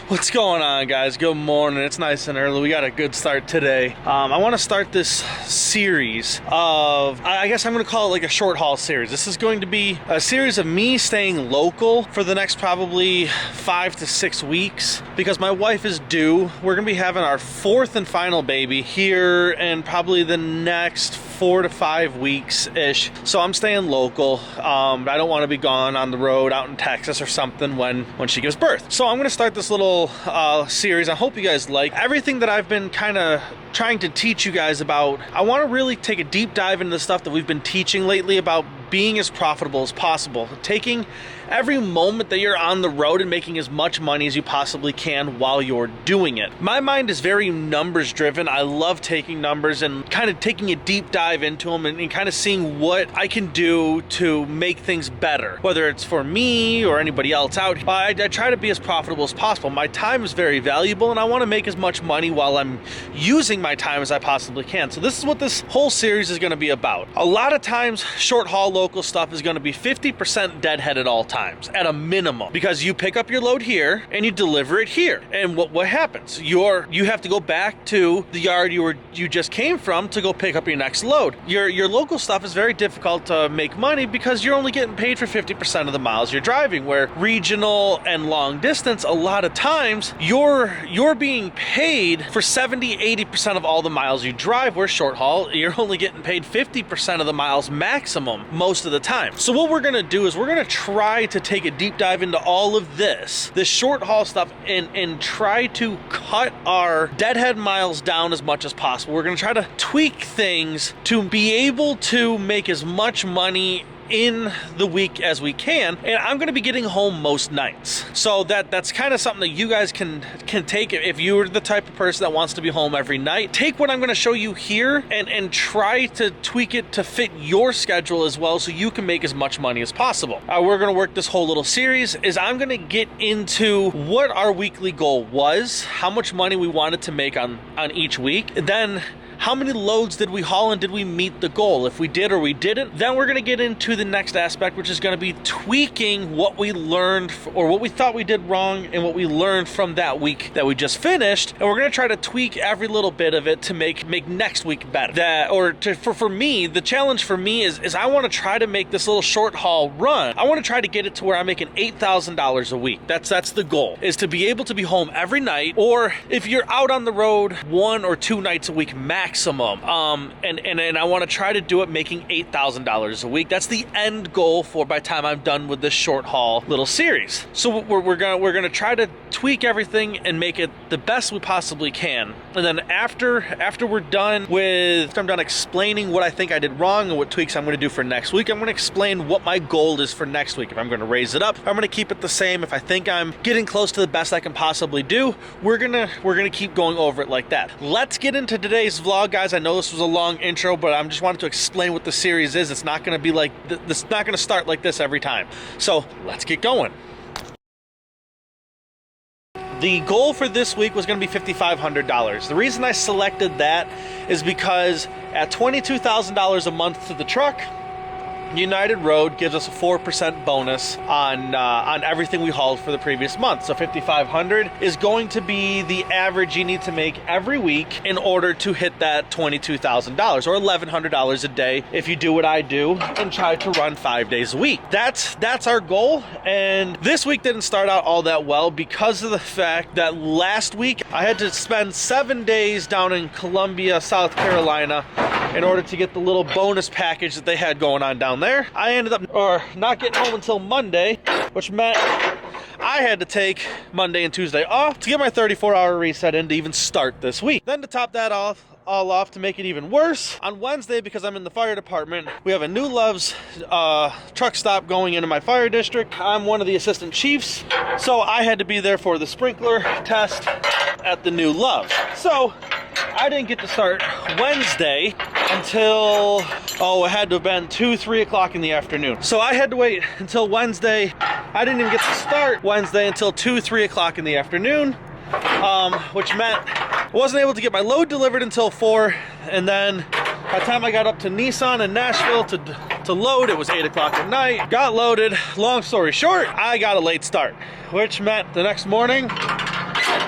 What's going on, guys? Good morning. It's nice and early. We got a good start today. I want to start this series of, I guess I'm going to call it like a short haul series. This is going to be a series of me staying local for the next probably 5 to 6 weeks because my wife is due. We're going to be having our 4th and final baby here in probably the next 4 to 5 weeks-ish. So I'm staying local. I don't want to be gone on the road out in Texas or something when she gives birth. So I'm going to start this little series. I hope you guys like everything that I've been kind of trying to teach you guys about. I want to really take a deep dive into the stuff that we've been teaching lately about being as profitable as possible, taking every moment that you're on the road and making as much money as you possibly can while you're doing it. My mind is very numbers driven. I love taking numbers and kind of taking a deep dive into them and kind of seeing what I can do to make things better, whether it's for me or anybody else out. I try to be as profitable as possible. My time is very valuable and I want to make as much money while I'm using my time as I possibly can. So this is what this whole series is going to be about. A lot of times short haul local stuff is going to be 50% deadhead at all times at a minimum, because you pick up your load here and you deliver it here, and what happens, you have to go back to the yard you just came from to go pick up your next load. Your local stuff is very difficult to make money because you're only getting paid for 50% of the miles you're driving, where regional and long distance, a lot of times you're being paid for 70-80% of all the miles you drive, where short haul you're only getting paid 50% of the miles maximum most of the time. So what we're going to do is we're going to try to take a deep dive into all of this short haul stuff and try to cut our deadhead miles down as much as possible. We're going to try to tweak things to be able to make as much money in the week as we can, and I'm going to be getting home most nights, so that's kind of something that you guys can take. If you're the type of person that wants to be home every night, take what I'm going to show you here and try to tweak it to fit your schedule as well, so you can make as much money as possible. We're going to work this whole little series is I'm going to get into what our weekly goal was, how much money we wanted to make on each week, then how many loads did we haul and did we meet the goal? If we did or we didn't, then we're going to get into the next aspect, which is going to be tweaking what we learned or what we thought we did wrong and what we learned from that week that we just finished. And we're going to try to tweak every little bit of it to make next week better. For me, the challenge for me is I want to try to make this little short haul run. I want to try to get it to where I'm making $8,000 a week. That's the goal, is to be able to be home every night, or if you're out on the road 1 or 2 nights a week maximum. And I want to try to do it making $8,000 a week. That's the end goal for by the time I'm done with this short haul little series. So we're gonna try to tweak everything and make it the best we possibly can. And then after I'm done explaining what I think I did wrong and what tweaks I'm going to do for next week, I'm going to explain what my goal is for next week. If I'm going to raise it up, if I'm going to keep it the same, if I think I'm getting close to the best I can possibly do, we're gonna keep going over it like that. Let's get into today's vlog, guys. I know this was a long intro, but I'm just wanted to explain what the series is. It's not going to be like this. Not going to start like this every time. So let's get going. The goal for this week was going to be $5,500. The reason I selected that is because at $22,000 a month to the truck, United Road gives us a 4% bonus on everything we hauled for the previous month. So $5,500 is going to be the average you need to make every week in order to hit that $22,000 or $1,100 a day if you do what I do and try to run 5 days a week. That's our goal. And this week didn't start out all that well because of the fact that last week I had to spend 7 days down in Columbia, South Carolina, in order to get the little bonus package that they had going on down there. I ended up not getting home until Monday, which meant I had to take Monday and Tuesday off to get my 34-hour reset in to even start this week. Then to top that all off, to make it even worse, on Wednesday, because I'm in the fire department, we have a New Love's truck stop going into my fire district. I'm one of the assistant chiefs, so I had to be there for the sprinkler test at the New Love. So I didn't get to start Wednesday until, it had to have been 2-3 o'clock in the afternoon. So I had to wait until Wednesday. I didn't even get to start Wednesday until 2-3 o'clock in the afternoon, which meant I wasn't able to get my load delivered until 4. And then by the time I got up to Nissan in Nashville to load, it was 8 o'clock at night. Got loaded. Long story short, I got a late start, which meant the next morning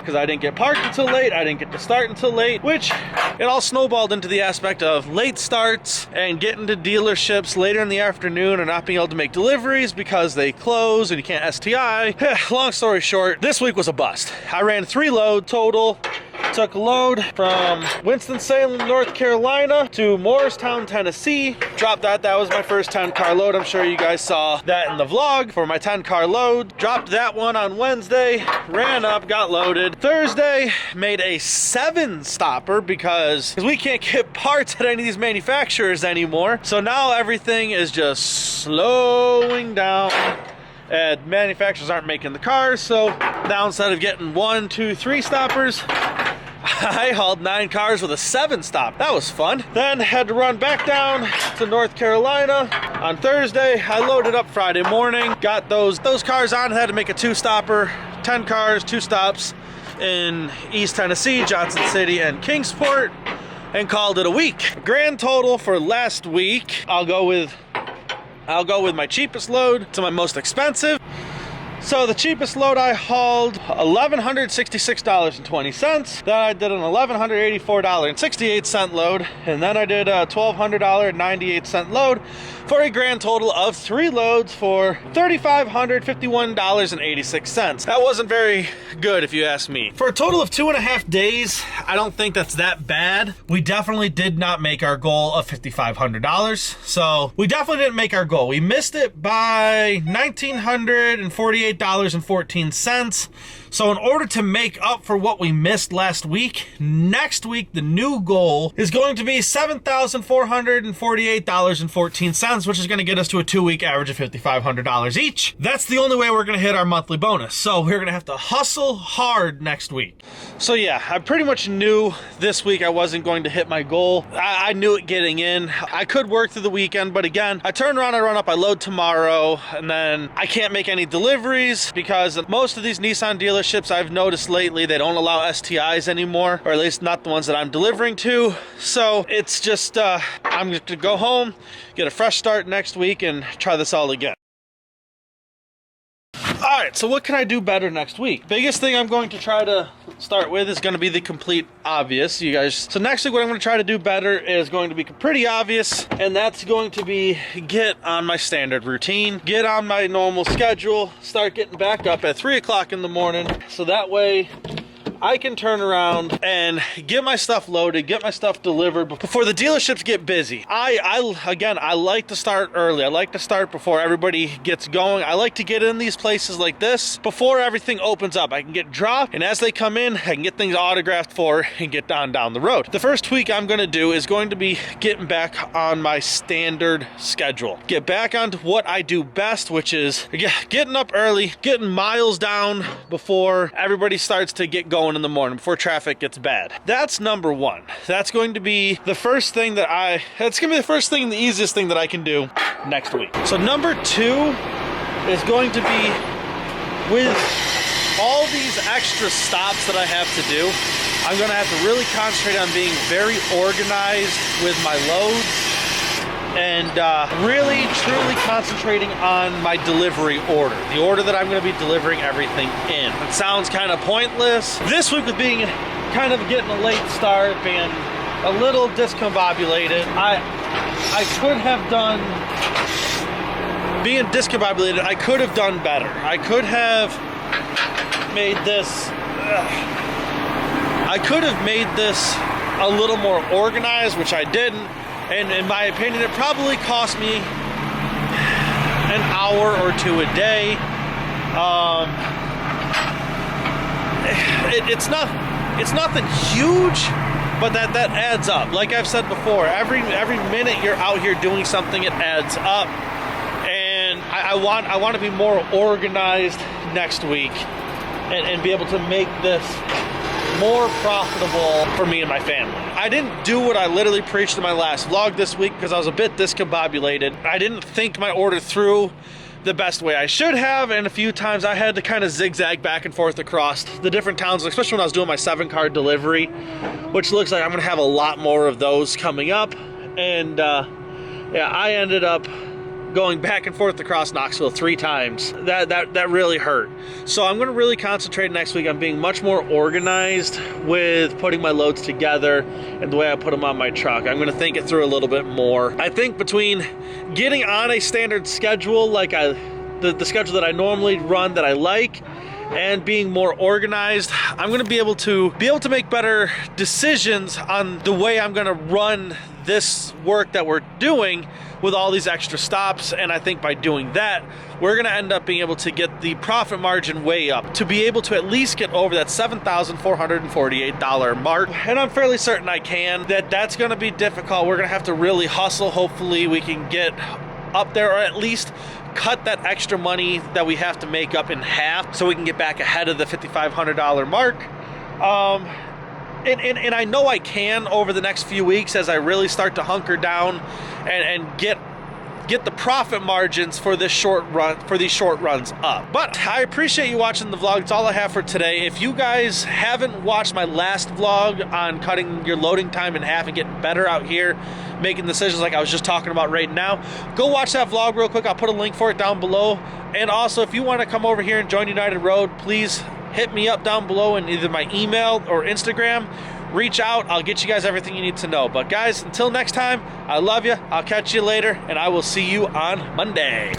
because I didn't get parked until late, I didn't get to start until late, which it all snowballed into the aspect of late starts and getting to dealerships later in the afternoon and not being able to make deliveries because they close and you can't STI. Long story short, this week was a bust. I ran 3 loads total. Took a load from Winston-Salem, North Carolina to Morristown, Tennessee. Dropped that. That was my first 10-car load. I'm sure you guys saw that in the vlog for my 10-car load. Dropped that one on Wednesday. Ran up, got loaded. Thursday, made a 7-stopper because we can't get parts at any of these manufacturers anymore. So now everything is just slowing down. And manufacturers aren't making the cars, so now instead of getting 1, 2, 3 stoppers, I hauled 9 cars with a 7-stop. That was fun. Then had to run back down to North Carolina on Thursday. I loaded up Friday morning, got those cars on, had to make a 2-stopper, 10 cars, 2 stops in East Tennessee, Johnson City, and Kingsport, and called it a week. Grand total for last week, I'll go with my cheapest load to my most expensive. So the cheapest load I hauled $1,166.20. Then I did an $1,184.68 load, and then I did a $1,200.98 load for a grand total of 3 loads for $3,551.86. That wasn't very good if you ask me. For a total of 2.5 days, I don't think that's that bad. We definitely did not make our goal of $5,500. So we definitely didn't make our goal. We missed it by $1,948.14. So in order to make up for what we missed last week, next week the new goal is going to be $7,448.14, which is going to get us to a 2-week average of $5,500 each. That's the only way we're going to hit our monthly bonus. So we're going to have to hustle hard next week. So yeah, I pretty much knew this week I wasn't going to hit my goal. I knew it getting in. I could work through the weekend, but again, I turn around, I run up, I load tomorrow, and then I can't make any deliveries because most of these Nissan dealerships I've noticed lately, they don't allow STIs anymore, or at least not the ones that I'm delivering to. So it's just, I'm going to go home, get a fresh start next week, and try this all again. All right, so what can I do better next week? Biggest thing I'm going to try to start with is going to be the complete obvious, you guys. So next week what I'm going to try to do better is going to be pretty obvious, and that's going to be get on my standard routine, get on my normal schedule, start getting back up at 3 o'clock in the morning, so that way I can turn around and get my stuff loaded, get my stuff delivered before the dealerships get busy. I like to start early. I like to start before everybody gets going. I like to get in these places like this before everything opens up. I can get dropped, and as they come in, I can get things autographed for and get down the road. The first tweak I'm going to do is going to be getting back on my standard schedule. Get back onto what I do best, which is getting up early, getting miles down before everybody starts to get going in the morning, before traffic gets bad. That's number 1. That's going to be the first thing that's going to be the first thing and the easiest thing that I can do next week. So number 2 is going to be, with all these extra stops that I have to do, I'm going to have to really concentrate on being very organized with my loads and really truly concentrating on my delivery order, the order that I'm going to be delivering everything in. It sounds kind of pointless. This week, with being kind of getting a late start, being a little discombobulated, I could have done, being discombobulated, I could have done better. I could have made this a little more organized, which I didn't. And in my opinion, it probably cost me an hour or 2 a day. It's nothing huge, but that adds up. Like I've said before, every minute you're out here doing something, it adds up. And I want to be more organized next week and be able to make this more profitable for me and my family. I didn't do what I literally preached in my last vlog this week because I was a bit discombobulated. I didn't think my order through the best way I should have, and a few times I had to kind of zigzag back and forth across the different towns, especially when I was doing my 7-car delivery, which looks like I'm gonna have a lot more of those coming up. And yeah, I ended up going back and forth across Knoxville 3 times. That really hurt. So I'm going to really concentrate next week on being much more organized with putting my loads together and the way I put them on my truck. I'm going to think it through a little bit more. I think between getting on a standard schedule like the schedule that I normally run that I like, and being more organized, I'm going to be able to make better decisions on the way I'm going to run this work that we're doing with all these extra stops. And I think by doing that, we're going to end up being able to get the profit margin way up to be able to at least get over that $7,448 mark. And I'm fairly certain I can. That's going to be difficult. We're going to have to really hustle. Hopefully we can get up there, or at least cut that extra money that we have to make up in half so we can get back ahead of the $5,500 mark. And I know I can over the next few weeks as I really start to hunker down and get the profit margins for these short runs up. But I appreciate you watching the vlog. It's all I have for today. If you guys haven't watched my last vlog on cutting your loading time in half and getting better out here, making decisions like I was just talking about right now, go watch that vlog real quick. I'll put a link for it down below. And also, if you want to come over here and join United Road, please hit me up down below in either my email or Instagram. Reach out. I'll get you guys everything you need to know. But guys, until next time, I love you. I'll catch you later, and I will see you on Monday.